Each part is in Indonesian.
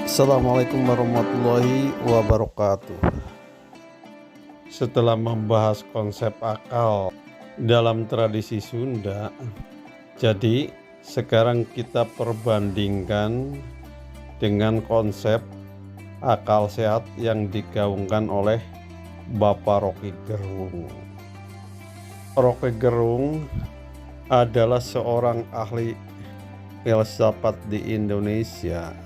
Assalamualaikum warahmatullahi wabarakatuh. Setelah membahas konsep akal dalam tradisi Sunda, jadi sekarang kita perbandingkan dengan konsep akal sehat yang digaungkan oleh Bapak Roky Gerung. Roky Gerung adalah seorang ahli filsafat di Indonesia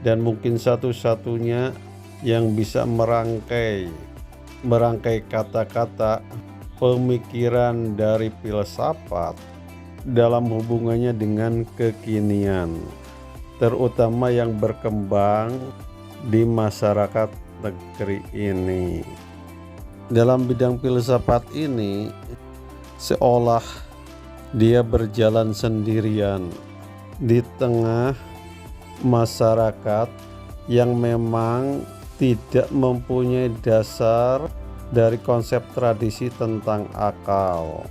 dan mungkin satu-satunya yang bisa merangkai kata-kata pemikiran dari filsafat dalam hubungannya dengan kekinian, terutama yang berkembang di masyarakat negeri ini. Dalam bidang filsafat ini, seolah dia berjalan sendirian di tengah masyarakat yang memang tidak mempunyai dasar dari konsep tradisi tentang akal,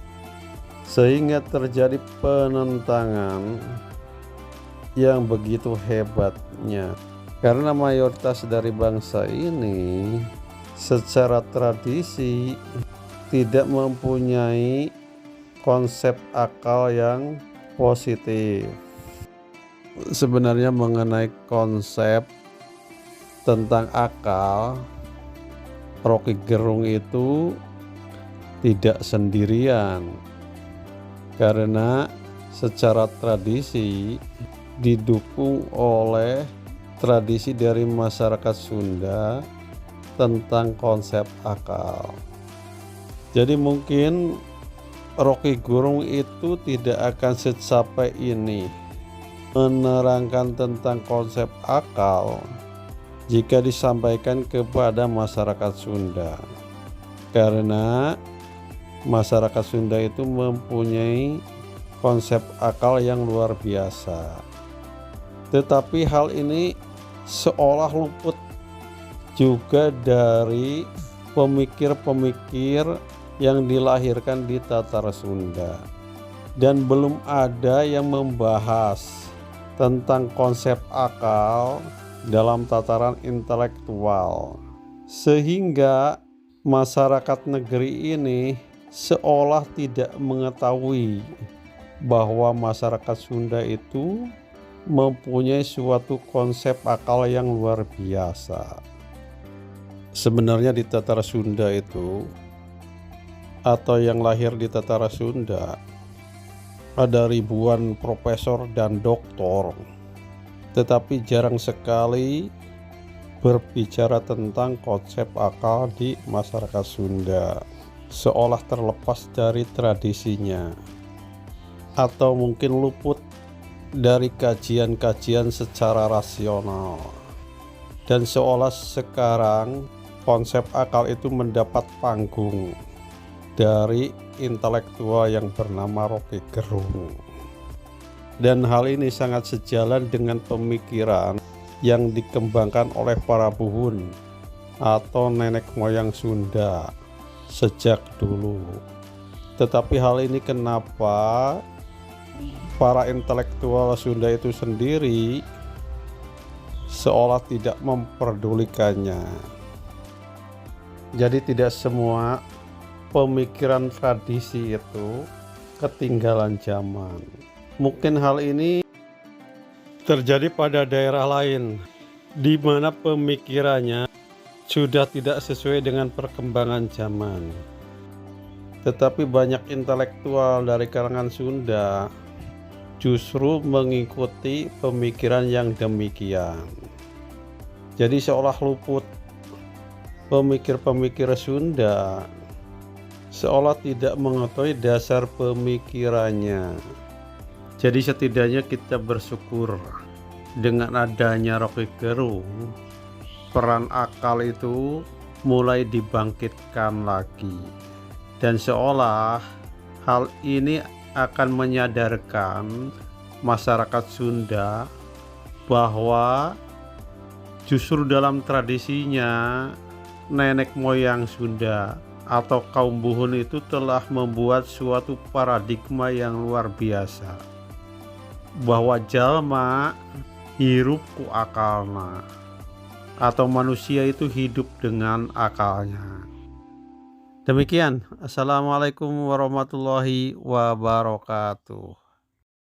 sehingga terjadi penentangan yang begitu hebatnya karena mayoritas dari bangsa ini secara tradisi tidak mempunyai konsep akal yang positif. Sebenarnya mengenai konsep tentang akal, Roky Gerung itu tidak sendirian, karena secara tradisi didukung oleh tradisi dari masyarakat Sunda tentang konsep akal. Jadi mungkin Roky Gerung itu tidak akan secapai ini menerangkan tentang konsep akal jika disampaikan kepada masyarakat Sunda, karena masyarakat Sunda itu mempunyai konsep akal yang luar biasa. Tetapi hal ini seolah luput juga dari pemikir-pemikir yang dilahirkan di Tatar Sunda, dan belum ada yang membahas tentang konsep akal dalam tataran intelektual, sehingga masyarakat negeri ini seolah tidak mengetahui bahwa masyarakat Sunda itu mempunyai suatu konsep akal yang luar biasa. Sebenarnya di Tatar Sunda itu, atau yang lahir di Tatar Sunda, ada ribuan profesor dan doktor, tetapi jarang sekali berbicara tentang konsep akal di masyarakat Sunda, seolah terlepas dari tradisinya, atau mungkin luput dari kajian-kajian secara rasional. Dan seolah sekarang konsep akal itu mendapat panggung dari intelektual yang bernama Roky Gerung. Dan hal ini sangat sejalan dengan pemikiran yang dikembangkan oleh para buhun atau nenek moyang Sunda sejak dulu. Tetapi hal ini kenapa para intelektual Sunda itu sendiri seolah tidak memperdulikannya. Jadi tidak semua pemikiran tradisi itu ketinggalan zaman. Mungkin hal ini terjadi pada daerah lain di mana pemikirannya sudah tidak sesuai dengan perkembangan zaman. Tetapi banyak intelektual dari kalangan Sunda justru mengikuti pemikiran yang demikian. Jadi seolah luput pemikir-pemikir Sunda, seolah tidak mengetahui dasar pemikirannya. Jadi setidaknya kita bersyukur dengan adanya Roky Gerung, peran akal itu mulai dibangkitkan lagi, dan seolah hal ini akan menyadarkan masyarakat Sunda bahwa justru dalam tradisinya nenek moyang Sunda atau kaum buhun itu telah membuat suatu paradigma yang luar biasa, bahwa jalma hirup ku akalna, atau manusia itu hidup dengan akalnya. Demikian, assalamualaikum warahmatullahi wabarakatuh.